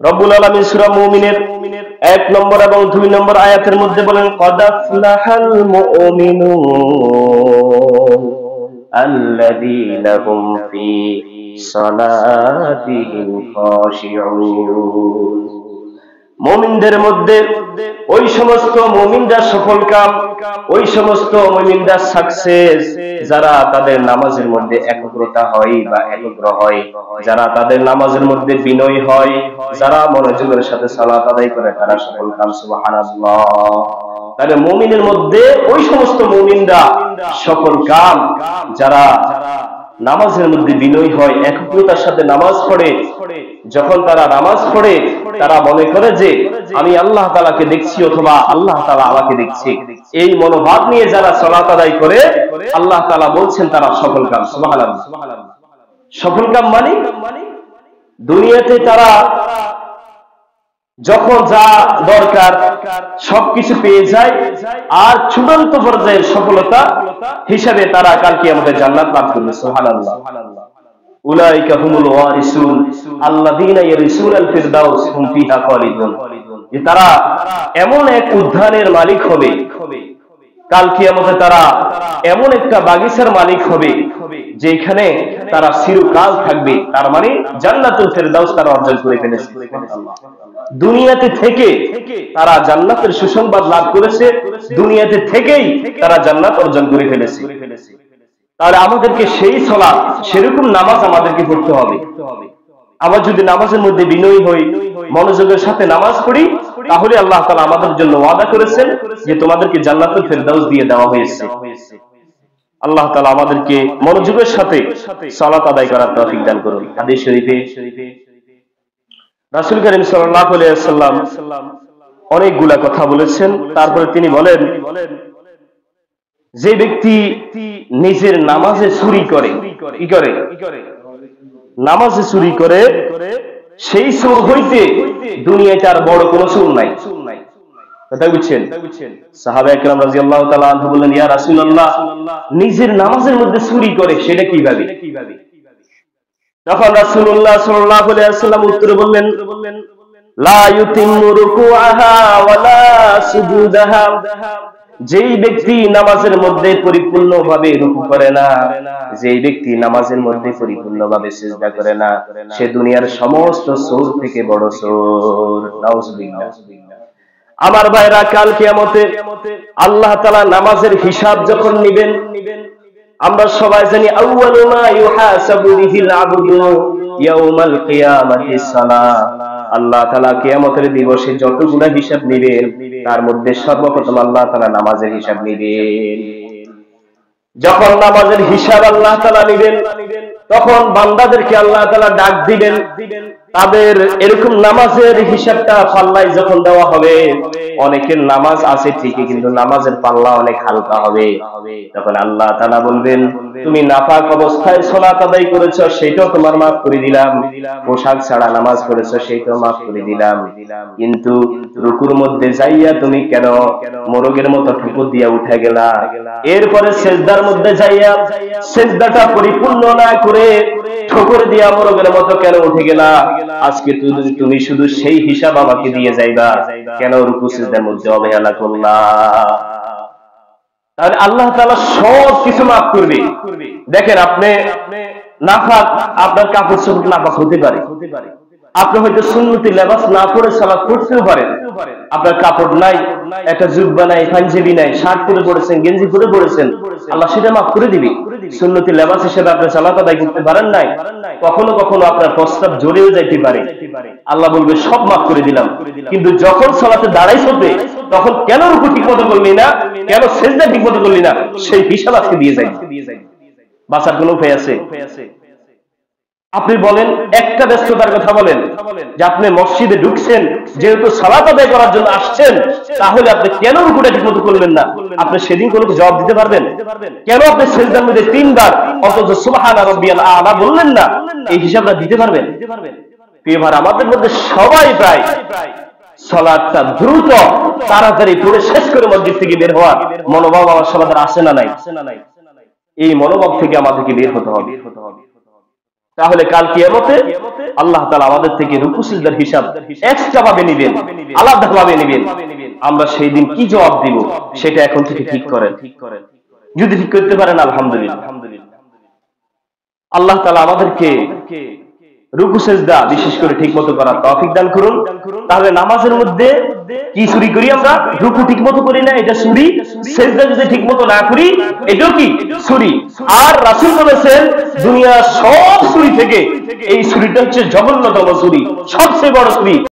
রব্বুল আলামিন সূরা মুমিনের 1 নম্বর এবং 2 নম্বর আয়াতের মধ্যে বলেন, ক্বাদ আফলাহাল মুমিনুন আল্লাযীনা হুম ফি সালাতিহিম খাশিউন। মুমিনদের মধ্যে ওই সমস্ত মুমিনরা সফল কাম, ওই সমস্ত মুমিনরা সাকসেস যারা তাদের নামাজের মধ্যে একাগ্রতা হয় বা একাগ্র হয়, যারা তাদের নামাজের মধ্যে বিনয় হয়, যারা মনোযোগের সাথে সালাত আদায় করে, তারা সফল কাম। সুবহানাল্লাহ। তাহলে মুমিনের মধ্যে ওই সমস্ত মুমিনরা সফল কাম যারা নামাজের মধ্যে বিনয় হয়, একাগ্রতার সাথে নামাজ পড়ে। যখন তারা নামাজ পড়ে তারা মনে করে যে আমি আল্লাহ তাআলাকে দেখছি অথবা আল্লাহ তাআলা আমাকে দেখছে। এই মনোভাব নিয়ে যারা সালাত আদায় করে, আল্লাহ তাআলা বলছেন তারা সফল কাম। সুবহানাল্লাহ। সফল কাম মানে দুনিয়াতে তারা যখন যা দরকার সবকিছু পেয়ে যায়, আর চূড়ান্ত পর্যায়ের সফলতা হিসাবে তারা কাল কিয়ামতে জান্নাত লাভ করবে। সুবহানাল্লাহ। উলাইকা হুমুল ওয়ারিসুন আল্লাযীনা ইয়ারিসুনাল ফিরদাউস হুম ফিহা খালিদুন। যে তারা এমন এক উদ্যানের মালিক হবে, কাল কিয়ামতে তারা এমন একটা বাগিচার মালিক হবে যেখানে তারা চিরকাল থাকবে। তার মানে জান্নাতুল ফিরদাউস তারা অর্জন করে ফেলেছে। দুনিয়াতে থেকে তারা জান্নাতের সুসংবাদ লাভ করেছে, দুনিয়াতে থেকেই তারা জান্নাত অর্জন করে ফেলেছে। তাহলে আমাদেরকে সেই সালাত, সেরকম নামাজ আমাদেরকে পড়তে হবে। আবার যদি নামাজের মধ্যে বিনয়ী হই, মনোযোগের সাথে নামাজ পড়ি, তাহলে আল্লাহ তাআলা আমাদের জন্য ওয়াদা করেছেন যে তোমাদেরকে জান্নাতুল ফিরদাউস দিয়ে দেওয়া হয়েছে। আল্লাহ তাআলা আমাদেরকে মনোযোগের সাথে সালাত আদায় করার তৌফিক দান করুন। হাদিস শরীফে রাসূল করিম সাল্লাল্লাহু আলাইহি ওয়াসাল্লাম অনেকগুলা কথা বলেছেন। তারপরে তিনি বলেন, যে ব্যক্তি নিজের নামাজে চুরি করে, কি করে? নামাজে চুরি করে, সেই চোর হইতে দুনিয়ায় তার বড় কোনো চোর নাই। কথা বুঝছেন? সাহাবায়ে কেরাম রাদিয়াল্লাহু তাআলা আনহু বললেন, ইয়া রাসূলুল্লাহ, নিজের নামাজের মধ্যে চুরি করে সেটা কিভাবে? তখন রাসূলুল্লাহ সাল্লাল্লাহু আলাইহি ওয়াসাল্লাম উত্তরে বললেন, লা ইউতিম্মু রুকুআহা ওয়ালা সুজুদাহা। যেই ব্যক্তি নামাজের মধ্যে পরিপূর্ণভাবে রুকু করে না, যেই ব্যক্তি নামাজের মধ্যে পরিপূর্ণভাবে সিজদা করে না, সে দুনিয়ার সমস্ত চোর থেকে বড় চোর। নাউজুবিল্লাহ। আমার ভাইরা, কাল কিয়ামতে আল্লাহ তাআলা নামাজের হিসাব যখন নেবেন, আমরা সবাই জানি আউয়ালু মা ইউহাসাবু বিহিল আবদু ইয়াউমাল কিয়ামাতিস সালাহ। আল্লাহ তাআলা কিয়ামতের দিবসে যতগুলা হিসাব নেবেন, তার মধ্যে সর্বপ্রথম আল্লাহ তাআলা নামাজের হিসাব নেবেন। যখন নামাজের হিসাব আল্লাহ তাআলা নেবেন, তখন বান্দাদেরকে আল্লাহ তাআলা ডাক দিবেন। তাদের এরকম নামাজের হিসাবটা পাল্লায় যখন দেওয়া হবে, অনেকের নামাজ আছে ঠিকই, কিন্তু নামাজের পাল্লা অনেক হালকা হবে। তখন আল্লাহ তাআলা বলবেন, তুমি নাফাক অবস্থায় সালাত আদায় করেছো, সেটাও তোমার মাফ করে দিলাম। পোশাক ছাড়া নামাজ পড়েছো, সেটাও মাফ করে দিলাম। কিন্তু রুকুর মধ্যে যাইয়া তুমি কেন মোরগের মতো ঠুকুর দিয়া উঠে গেলা? এরপরে সিজদার মধ্যে যাইয়া সিজদাটা পরিপূর্ণ না করে ঠুকুর দিয়া মোরগের মতো কেন উঠে গেলা? আজকে তুমি শুধু সেই হিসাব আমাকে দিয়ে যাইবা, কেন রুকু সিজদার মধ্যে অবহেলা করলা? তাহলে আল্লাহ তাআলা সব কিছু মাফ করবে। দেখেন, আপনি নাফাক, আপনার কাপড় চোপড় নাফাক হতে পারে, আপনি হয়তো সুন্নতি লেবাস না পরে সালাত পড়তেও পারেন, আপনার কাপড় নাই, একটা জুব্বা নাই, পাঞ্জাবি নাই, শার্ট পরে পড়েছেন, গেঞ্জি পরে পড়েছেন, আল্লাহ সেটা মাফ করে দিবে। সুন্নতি লেবাস হিসেবে আপনি সালাত আদায় করতে পারেন নাই, কখনো কখনো আপনার প্রস্তাব জোরেও যাইতে পারে, আল্লাহ বলবে সব মাফ করে দিলাম। কিন্তু যখন সালাতে দাঁড়াই চলবে, তখন কেন রুকু ঠিক মতো করলি না, কেন সিজদা ঠিক মতো করলি না, সেই হিসাব আজকে দিয়ে যাই। বাঁচার কোনো উপায় আছে? আপনি বলেন, একটা ব্যস্ততার কথা বলেন যে আপনি মসজিদে ঢুকছেন, যেহেতু সালাত আদায় করার জন্য আসছেন, তাহলে আপনি কেন রুকুটা ঠিকমতো করলেন না? আপনি সেদিন কোনো জবাব দিতে পারবেন? কেন আপনি সিজদার মধ্যে 3 বার অথচ সুবহানা রাব্বিয়াল আ'লা বললেন না? এই হিসাবটা দিতে পারবেন? প্রিয় ভাই, আমাদের মধ্যে সবাই প্রায় সালাতটা দ্রুত তাড়াতাড়ি পড়ে শেষ করে মসজিদ থেকে বের হওয়ার মনোভাব আমার সবার আসে না নাই? এই মনোভাব থেকে আমাদেরকে বের হতে হবে। তাহলে কাল কিয়ামতে আল্লাহ তাআলা আমাদের থেকে রুকু সিজদার হিসাব এক্সট্রা ভাবে নেবেন, আলাদা ভাবে নেবেন। আমরা সেই দিন কি জবাব দিব সেটা এখন থেকে ঠিক করেন। যদি ঠিক করতে পারেন আলহামদুলিল্লাহ। আল্লাহ তাআলা আমাদেরকে রুকু সিজদা বিশেষ করে ঠিকমতো করার তৌফিক দান করুন। তাহলে নামাজের মধ্যে কি চুরি করি আমরা? রুকু ঠিকমতো করি না, এটা চুরি। সিজদা যদি ঠিকমতো না করি, এটাও কি চুরি। আর রাসূল বলেছেন দুনিয়ার সব চুরি থেকে এই চুরিটা হচ্ছে জঘন্যতম চুরি, সবচেয়ে বড় চুরি।